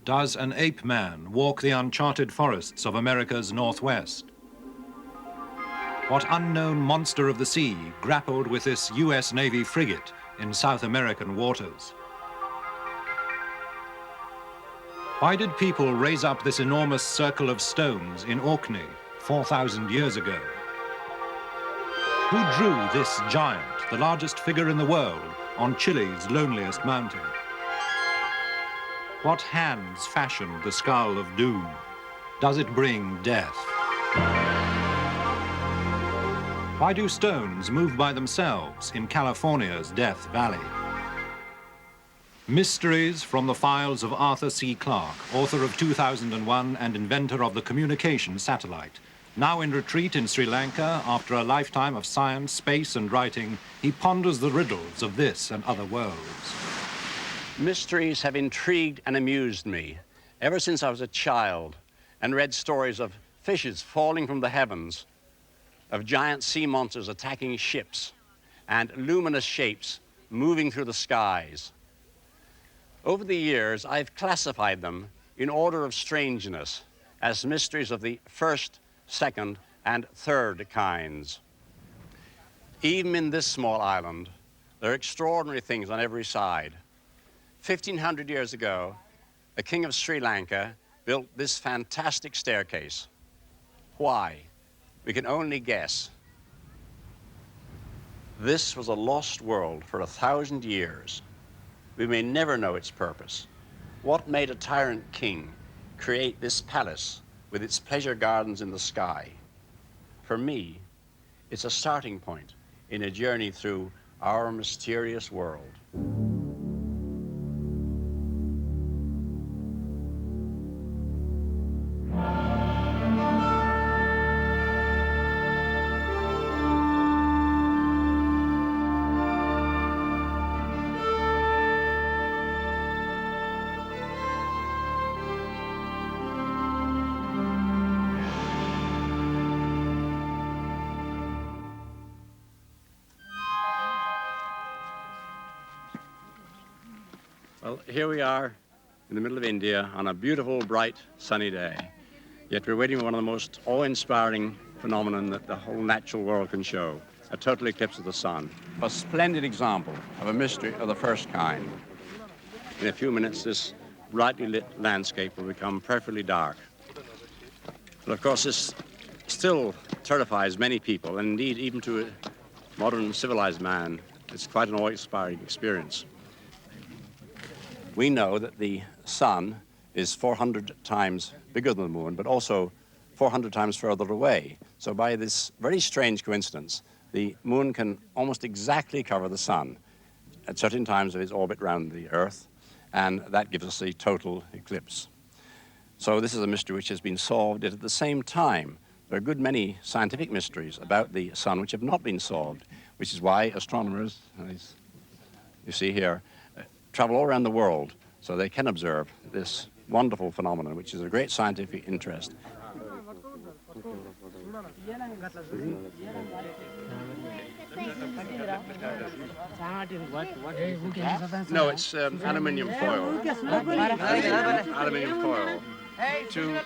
does an ape man walk the uncharted forests of America's Northwest? What unknown monster of the sea grappled with this US Navy frigate in South American waters? Why did people raise up this enormous circle of stones in Orkney 4,000 years ago? Who drew this giant, the largest figure in the world, on Chile's loneliest mountain? What hands fashioned the skull of doom? Does it bring death? Why do stones move by themselves in California's Death Valley? Mysteries from the files of Arthur C. Clarke, author of 2001 and inventor of the communication satellite. Now in retreat in Sri Lanka, after a lifetime of science, space, and writing, he ponders the riddles of this and other worlds. Mysteries have intrigued and amused me ever since I was a child and read stories of fishes falling from the heavens, of giant sea monsters attacking ships, and luminous shapes moving through the skies. Over the years, I've classified them in order of strangeness as mysteries of the first, second, and third kinds. Even in this small island, there are extraordinary things on every side. 1,500 years ago, a king of Sri Lanka built this fantastic staircase. Why? We can only guess. This was a lost world for 1,000 years. We may never know its purpose. What made a tyrant king create this palace with its pleasure gardens in the sky? For me, it's a starting point in a journey through our mysterious world. Well, here we are in the middle of India on a beautiful, bright, sunny day. Yet we're waiting for one of the most awe-inspiring phenomenon that the whole natural world can show, a total eclipse of the sun. A splendid example of a mystery of the first kind. In a few minutes, this brightly lit landscape will become perfectly dark. But of course, this still terrifies many people, and indeed, even to a modern civilized man, it's quite an awe-inspiring experience. We know that the sun is 400 times bigger than the moon, but also 400 times further away. So by this very strange coincidence, the moon can almost exactly cover the sun at certain times of its orbit around the Earth, and that gives us the total eclipse. So this is a mystery which has been solved, yet at the same time, there are a good many scientific mysteries about the sun which have not been solved, which is why astronomers, as you see here, travel all around the world so they can observe this wonderful phenomenon, which is of great scientific interest. No, it's aluminium foil. Aluminium foil. Two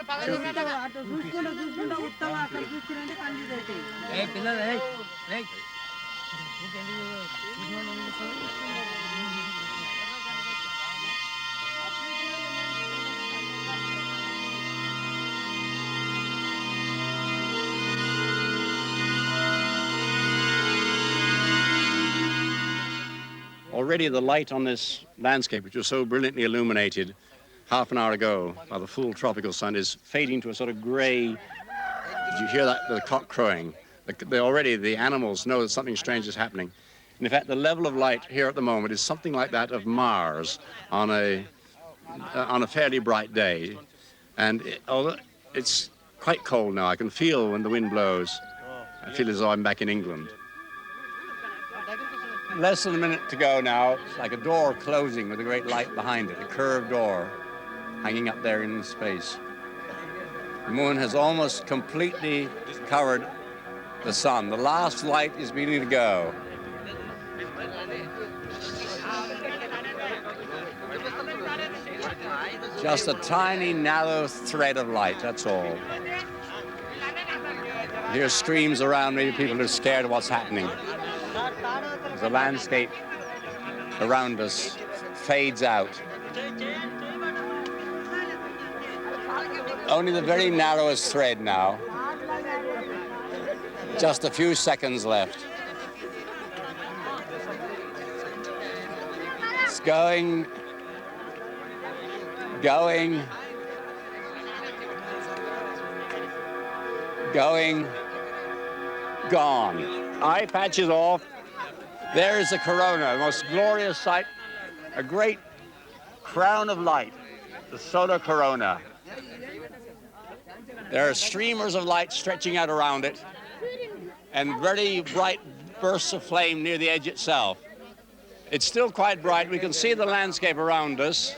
Already the light on this landscape, which was so brilliantly illuminated half an hour ago by the full tropical sun, is fading to a sort of gray. Did you hear that, the cock crowing? Already the animals know that something strange is happening. And in fact, the level of light here at the moment is something like that of Mars on a fairly bright day. And although it's quite cold now, I can feel when the wind blows. I feel as though I'm back in England. Less than a minute to go now. It's like a door closing with a great light behind it, a curved door hanging up there in space. The moon has almost completely covered the sun. The last light is beginning to go. Just a tiny, narrow thread of light, that's all. Here's screams around me, people are scared of what's happening. As the landscape around us fades out. Only the very narrowest thread now. Just a few seconds left. It's going, going, going, gone. Eye patch is off. There is the corona, the most glorious sight, a great crown of light, the solar corona. There are streamers of light stretching out around it and very bright bursts of flame near the edge itself. It's still quite bright. We can see the landscape around us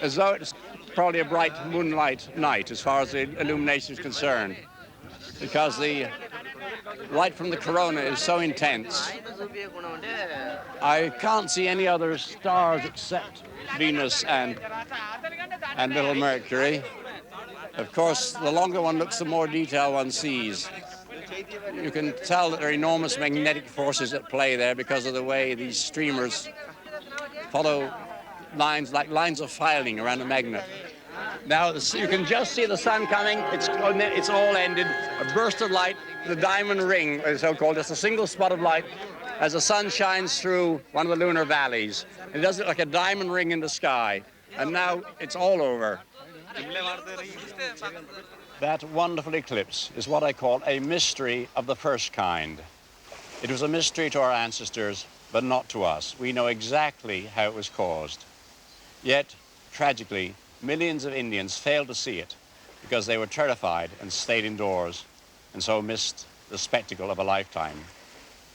as though it's probably a bright moonlight night as far as the illumination is concerned, because the light from the corona is so intense. I can't see any other stars except Venus and little Mercury. Of course, the longer one looks, the more detail one sees. You can tell that there are enormous magnetic forces at play there because of the way these streamers follow lines like lines of filing around a magnet. Now, you can just see the sun coming. It's all ended. A burst of light, the diamond ring, so-called, just a single spot of light as the sun shines through one of the lunar valleys. It does look like a diamond ring in the sky. And now it's all over. That wonderful eclipse is what I call a mystery of the first kind. It was a mystery to our ancestors, but not to us. We know exactly how it was caused. Yet, tragically, millions of Indians failed to see it because they were terrified and stayed indoors and so missed the spectacle of a lifetime.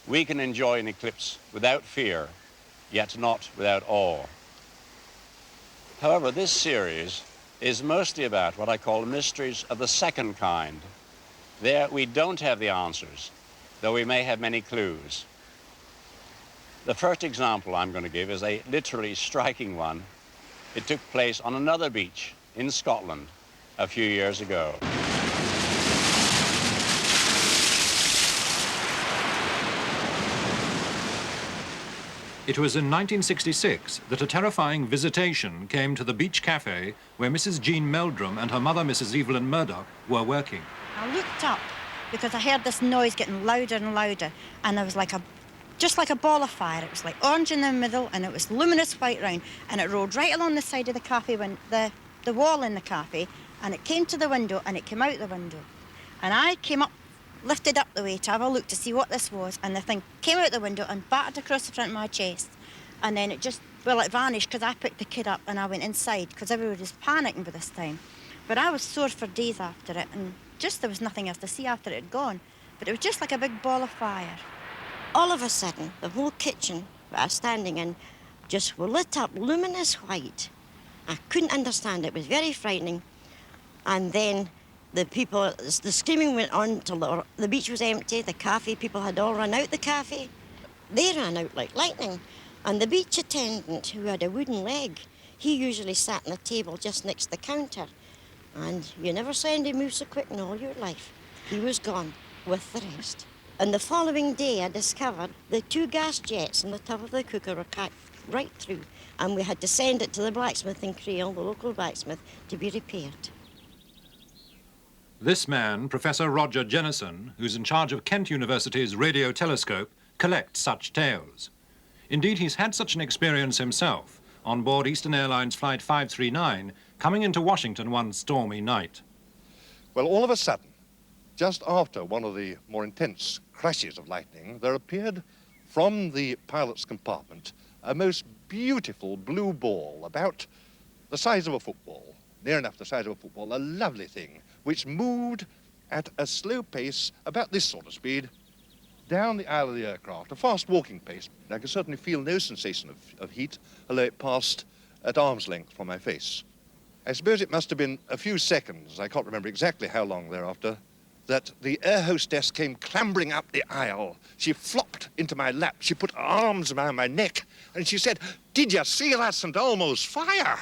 We can enjoy an eclipse without fear, yet not without awe. However, this series is mostly about what I call mysteries of the second kind. There we don't have the answers, though we may have many clues. The first example I'm going to give is a literally striking one. It took place on another beach in Scotland a few years ago. It was in 1966 that a terrifying visitation came to the beach cafe where Mrs. Jean Meldrum and her mother, Mrs. Evelyn Murdoch, were working. I looked up because I heard this noise getting louder and louder, and there was just like a ball of fire. It was like orange in the middle, and it was luminous white round, and it rolled right along the side of the cafe, the wall in the cafe, and it came to the window, and it came out the window. And I came up, lifted up the way to have a look to see what this was, and the thing came out the window and battered across the front of my chest. And then it vanished because I picked the kid up and I went inside because everybody was panicking by this time. But I was sore for days after it, and there was nothing else to see after it had gone. But it was just like a big ball of fire. All of a sudden, the whole kitchen that I was standing in just lit up luminous white. I couldn't understand it. It was very frightening. And then the screaming went on till the beach was empty. The cafe people had all run out the cafe. They ran out like lightning. And the beach attendant, who had a wooden leg, he usually sat on the table just next to the counter. And you never saw anybody move so quick in all your life. He was gone with the rest. And the following day, I discovered the 2 gas jets on the top of the cooker were cut right through. And we had to send it to the blacksmith in Creole, the local blacksmith, to be repaired. This man, Professor Roger Jennison, who's in charge of Kent University's radio telescope, collects such tales. Indeed, he's had such an experience himself on board Eastern Airlines Flight 539, coming into Washington one stormy night. Well, all of a sudden, just after one of the more intense crashes of lightning, there appeared from the pilot's compartment a most beautiful blue ball, about the size of a football, near enough the size of a football, a lovely thing, which moved at a slow pace, about this sort of speed, down the aisle of the aircraft, a fast walking pace. I could certainly feel no sensation of heat, although it passed at arm's length from my face. I suppose it must have been a few seconds, I can't remember exactly how long thereafter, that the air hostess came clambering up the aisle. She flopped into my lap, she put her arms around my neck, and she said, "Did you see that St. Elmo's fire?"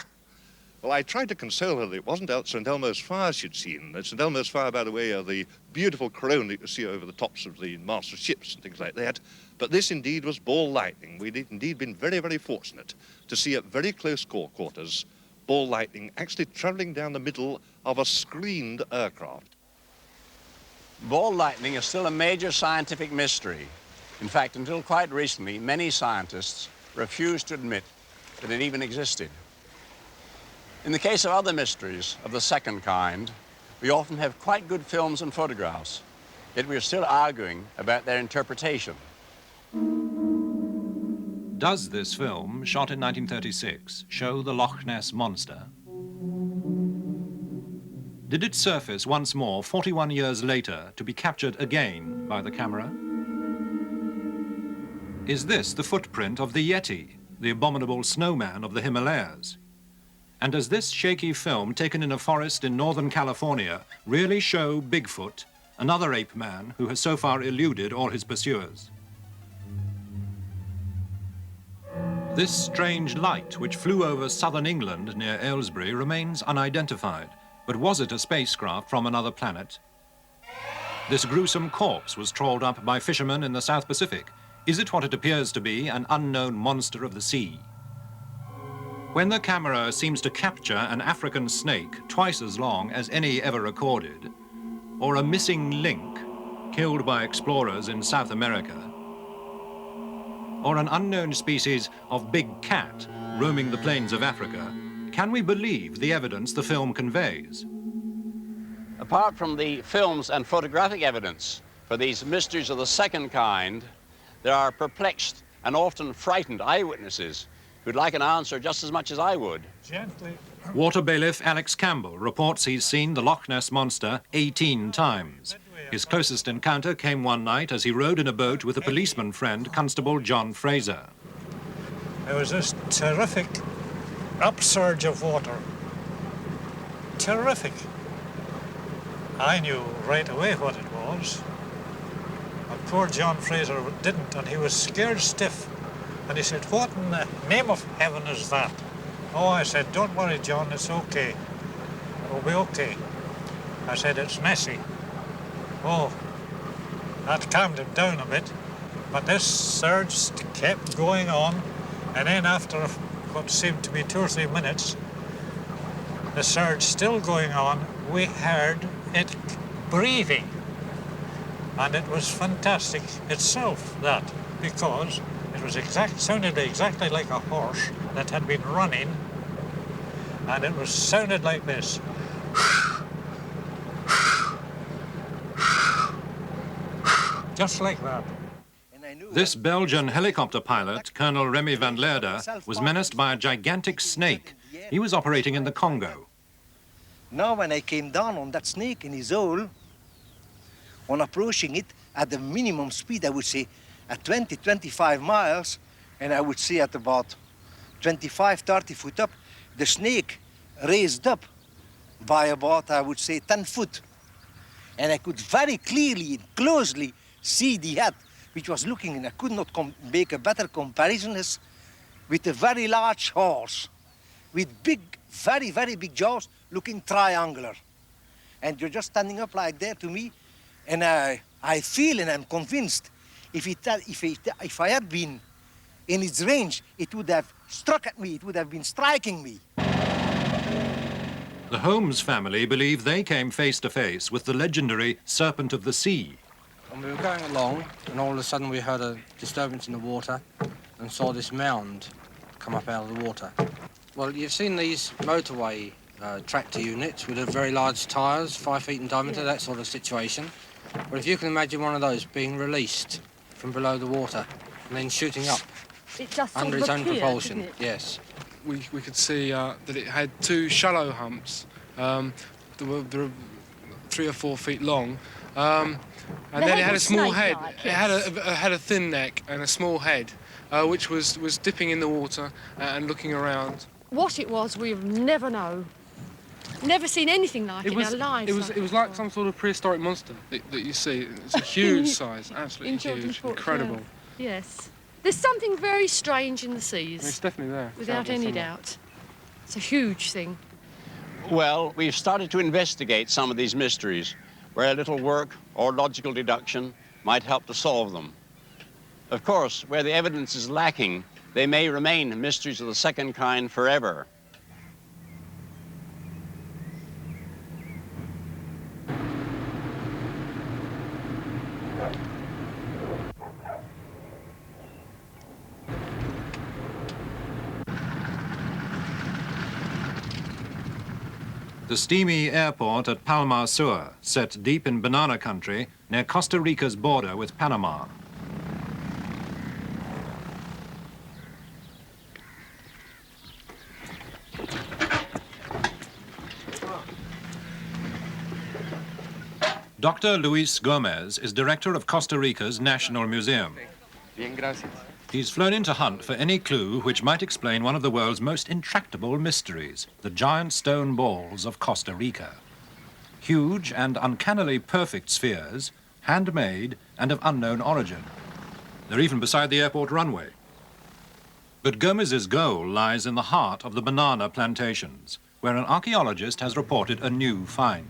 Well, I tried to console her that it wasn't St. Elmo's fire she'd seen. St. Elmo's fire, by the way, are the beautiful corona that you see over the tops of the mast of ships and things like that. But this indeed was ball lightning. We'd indeed been very, very fortunate to see at very close quarters ball lightning actually travelling down the middle of a screened aircraft. Ball lightning is still a major scientific mystery. In fact, until quite recently, many scientists refused to admit that it even existed. In the case of other mysteries of the second kind, we often have quite good films and photographs, yet we are still arguing about their interpretation. Does this film, shot in 1936, show the Loch Ness Monster? Did it surface once more 41 years later to be captured again by the camera? Is this the footprint of the Yeti, the abominable snowman of the Himalayas? And does this shaky film taken in a forest in Northern California really show Bigfoot, another ape man who has so far eluded all his pursuers? This strange light which flew over southern England near Aylesbury remains unidentified. But was it a spacecraft from another planet? This gruesome corpse was trawled up by fishermen in the South Pacific. Is it what it appears to be, an unknown monster of the sea? When the camera seems to capture an African snake twice as long as any ever recorded, or a missing link killed by explorers in South America, or an unknown species of big cat roaming the plains of Africa, can we believe the evidence the film conveys? Apart from the films and photographic evidence for these mysteries of the second kind, there are perplexed and often frightened eyewitnesses who'd like an answer just as much as I would. Gently. Water bailiff Alex Campbell reports he's seen the Loch Ness Monster 18 times. His closest encounter came one night as he rowed in a boat with a policeman friend, Constable John Fraser. There was this terrific upsurge of water. Terrific. I knew right away what it was. But poor John Fraser didn't, and he was scared stiff. And he said, "What in the name of heaven is that?" Oh, I said, "Don't worry, John, it's okay. It'll be okay." I said, "It's messy." Oh, that calmed him down a bit. But this surge kept going on, and then after what seemed to be 2 or 3 minutes, the surge still going on, we heard it breathing. And it was fantastic itself, that, because it was sounded exactly like a horse that had been running, and it was sounded like this. Just like that. This Belgian helicopter pilot, Colonel Remy Van Lierde, was menaced by a gigantic snake. He was operating in the Congo. Now when I came down on that snake in his hole, on approaching it at the minimum speed, I would say at 20, 25 miles, and I would say at about 25, 30 foot up, the snake raised up by about, I would say, 10 foot. And I could very clearly and closely see the head, which was looking, and I could not make a better comparison, as with a very large horse, with big, very, very big jaws, looking triangular. And you're just standing up like that to me, and I feel and I'm convinced if I had been in its range, it would have struck at me, it would have been striking me. The Holmes family believe they came face to face with the legendary serpent of the sea. And we were going along, and all of a sudden we heard a disturbance in the water and saw this mound come up out of the water. Well, you've seen these motorway tractor units with very large tyres, 5 feet in diameter, that sort of situation. Well, if you can imagine one of those being released from below the water and then shooting up under its own propulsion, yes. We could see that it had 2 shallow humps. They were 3 or 4 feet long. And then it had a small head. It had a thin neck and a small head, which was dipping in the water and looking around. What it was, we'll never know. Never seen anything like it in our lives. It was like some sort of prehistoric monster that you see. It's a huge size, absolutely huge, incredible. Yeah. Yes. There's something very strange in the seas. It's definitely there. Without any doubt. It's a huge thing. Well, we've started to investigate some of these mysteries, where a little work or logical deduction might help to solve them. Of course, where the evidence is lacking, they may remain mysteries of the second kind forever. The steamy airport at Palma Sur, set deep in banana country near Costa Rica's border with Panama. Dr. Luis Gomez is director of Costa Rica's National Museum. Bien, gracias. He's flown in to hunt for any clue which might explain one of the world's most intractable mysteries, the giant stone balls of Costa Rica. Huge and uncannily perfect spheres, handmade and of unknown origin. They're even beside the airport runway. But Gomez's goal lies in the heart of the banana plantations, where an archaeologist has reported a new find.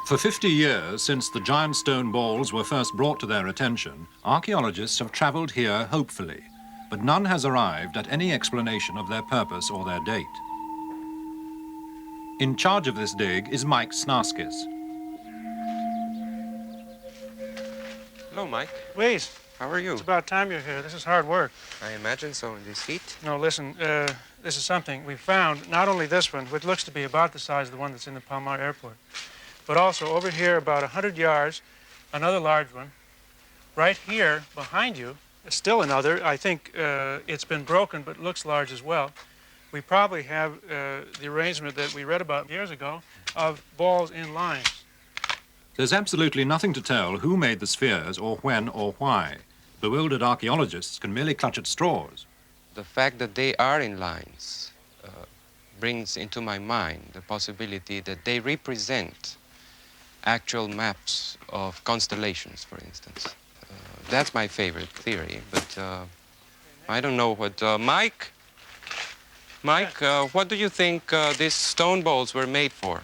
For 50 years, since the giant stone balls were first brought to their attention, archaeologists have travelled here hopefully, but none has arrived at any explanation of their purpose or their date. In charge of this dig is Mike Snarskis. Hello, Mike. Louise. How are you? It's about time you're here. This is hard work. I imagine so in this heat. No, listen, this is something we found, not only this one, which looks to be about the size of the one that's in the Palmar airport, but also over here about 100 yards, another large one. Right here behind you, still another. I think it's been broken, but looks large as well. We probably have the arrangement that we read about years ago of balls in lines. There's absolutely nothing to tell who made the spheres or when or why. Bewildered archaeologists can merely clutch at straws. The fact that they are in lines brings into my mind the possibility that they represent actual maps of constellations, for instance. That's my favorite theory, but I don't know what... Mike, what do you think these stone balls were made for?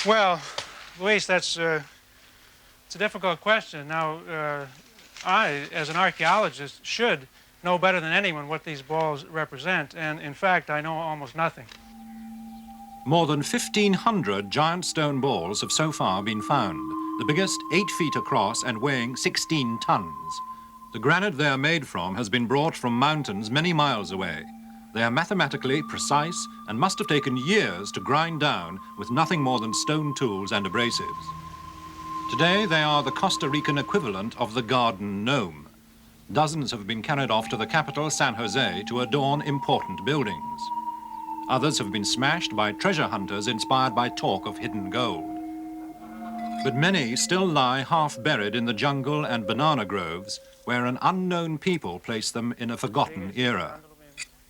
Well, Luis, that's it's a difficult question. Now, I, as an archaeologist, should know better than anyone what these balls represent, and in fact, I know almost nothing. More than 1,500 giant stone balls have so far been found, the biggest 8 feet across and weighing 16 tons. The granite they are made from has been brought from mountains many miles away. They are mathematically precise and must have taken years to grind down with nothing more than stone tools and abrasives. Today, they are the Costa Rican equivalent of the garden gnome. Dozens have been carried off to the capital, San Jose, to adorn important buildings. Others have been smashed by treasure hunters inspired by talk of hidden gold. But many still lie half buried in the jungle and banana groves, where an unknown people placed them in a forgotten era.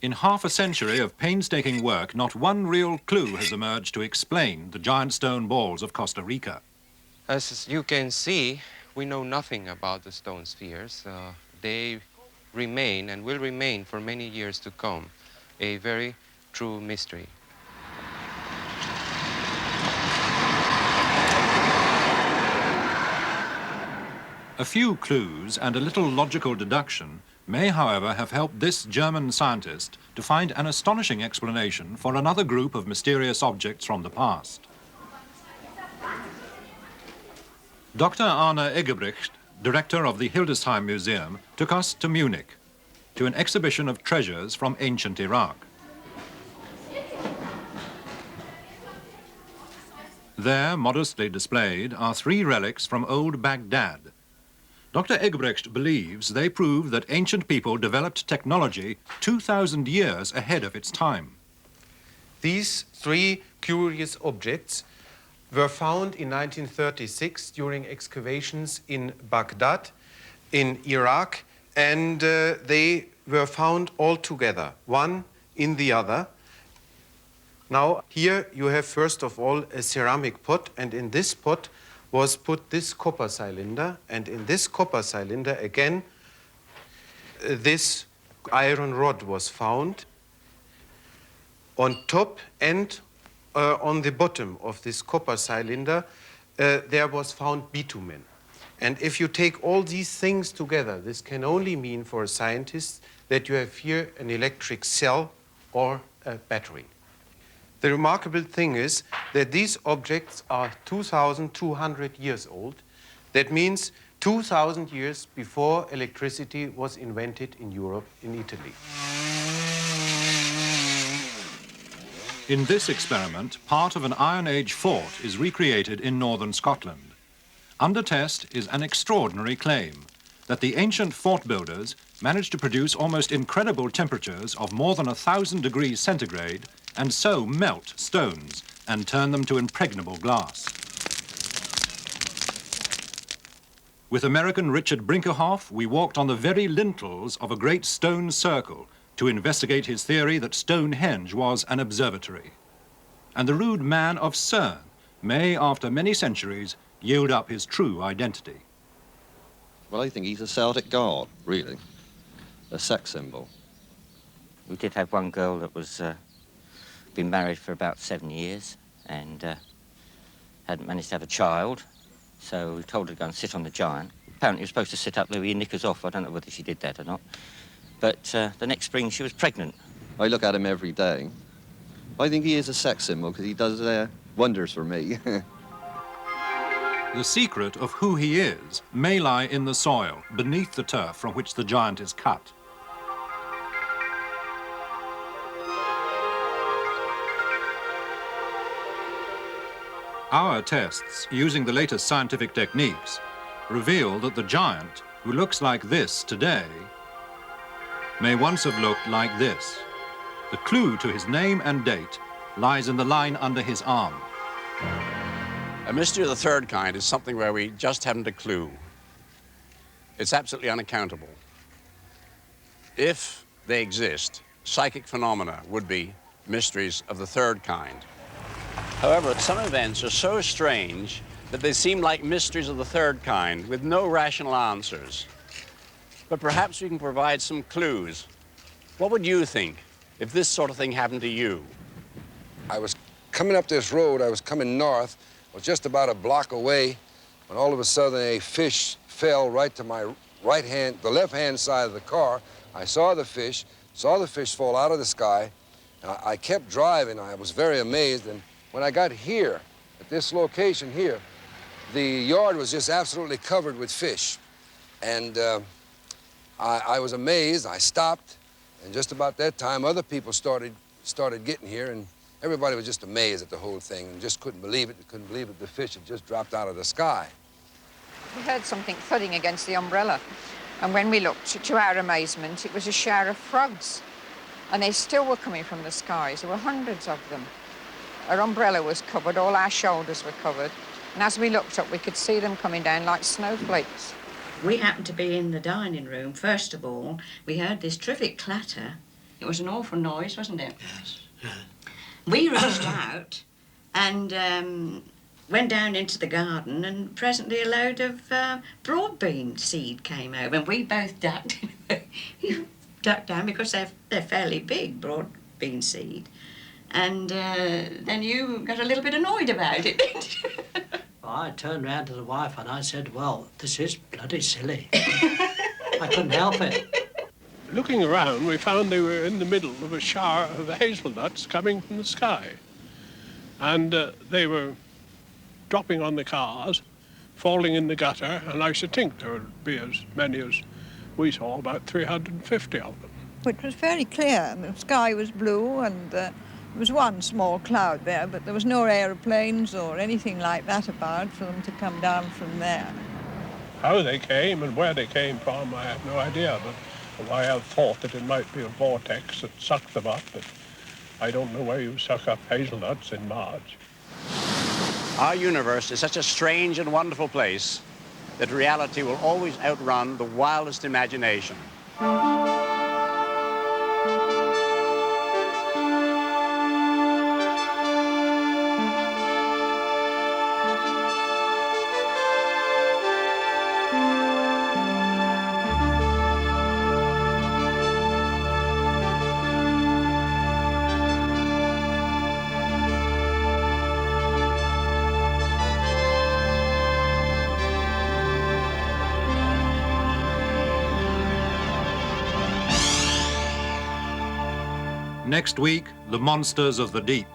In half a century of painstaking work, not one real clue has emerged to explain the giant stone balls of Costa Rica. As you can see, we know nothing about the stone spheres. They remain and will remain for many years to come a very true mystery. A few clues and a little logical deduction may, however, have helped this German scientist to find an astonishing explanation for another group of mysterious objects from the past. Dr. Arne Eggebrecht, director of the Hildesheim Museum, took us to Munich, to an exhibition of treasures from ancient Iraq. There, modestly displayed, are 3 relics from old Baghdad. Dr. Eggebrecht believes they prove that ancient people developed technology 2,000 years ahead of its time. These 3 curious objects were found in 1936 during excavations in Baghdad, in Iraq, and they were found all together, one in the other. Now, here you have, first of all, a ceramic pot, and in this pot was put this copper cylinder, and in this copper cylinder, again, this iron rod was found. On top and on the bottom of this copper cylinder, there was found bitumen. And if you take all these things together, this can only mean for a scientist that you have here an electric cell or a battery. The remarkable thing is that these objects are 2,200 years old. That means 2,000 years before electricity was invented in Europe, in Italy. In this experiment, part of an Iron Age fort is recreated in northern Scotland. Under test is an extraordinary claim that the ancient fort builders managed to produce almost incredible temperatures of more than 1,000 degrees centigrade and so melt stones and turn them to impregnable glass. With American Richard Brinkerhoff, we walked on the very lintels of a great stone circle to investigate his theory that Stonehenge was an observatory. And the rude man of Cerne may, after many centuries, yield up his true identity. Well, I think he's a Celtic god, really. A sex symbol. We did have one girl that was been married for about 7 years and hadn't managed to have a child, so we told her to go and sit on the giant. Apparently you're supposed to sit up there with your knickers off. I don't know whether she did that or not. But the next spring she was pregnant. I look at him every day. I think he is a sex symbol because he does wonders for me. The secret of who he is may lie in the soil, beneath the turf from which the giant is cut. Our tests, using the latest scientific techniques, reveal that the giant, who looks like this today, may once have looked like this. The clue to his name and date lies in the line under his arm. A mystery of the third kind is something where we just haven't a clue. It's absolutely unaccountable. If they exist, psychic phenomena would be mysteries of the third kind. However, some events are so strange that they seem like mysteries of the third kind with no rational answers. But perhaps we can provide some clues. What would you think if this sort of thing happened to you? I was coming up this road, I was coming north, I was just about a block away, when all of a sudden a fish fell right to my right hand, the left-hand side of the car. I saw the fish fall out of the sky. I kept driving, I was very amazed, and when I got here, at this location here, the yard was just absolutely covered with fish. And I was amazed, I stopped, and just about that time, other people started getting here, and everybody was just amazed at the whole thing and just couldn't believe it. They couldn't believe that the fish had just dropped out of the sky. We heard something thudding against the umbrella, and when we looked, to our amazement, it was a shower of frogs, and they still were coming from the skies. There were hundreds of them. Our umbrella was covered, all our shoulders were covered, and as we looked up, we could see them coming down like snowflakes. We happened to be in the dining room. First of all, we heard this terrific clatter. It was an awful noise, wasn't it? Yes. We rushed out and went down into the garden, and presently a load of broad bean seed came over, and we both ducked. Ducked down because they're fairly big, broad bean seed. And then you got a little bit annoyed about it, didn't you? I turned round to the wife and I said, well, this is bloody silly. I couldn't help it. Looking around, we found they were in the middle of a shower of hazelnuts coming from the sky. And they were dropping on the cars, falling in the gutter, and I should think there would be as many as we saw, about 350 of them. It was very clear, and the sky was blue, and there was one small cloud there, but there was no aeroplanes or anything like that about for them to come down from there. How they came and where they came from, I have no idea, but I have thought that it might be a vortex that sucked them up, but I don't know where you suck up hazelnuts in March. Our universe is such a strange and wonderful place that reality will always outrun the wildest imagination. Next week, the monsters of the deep.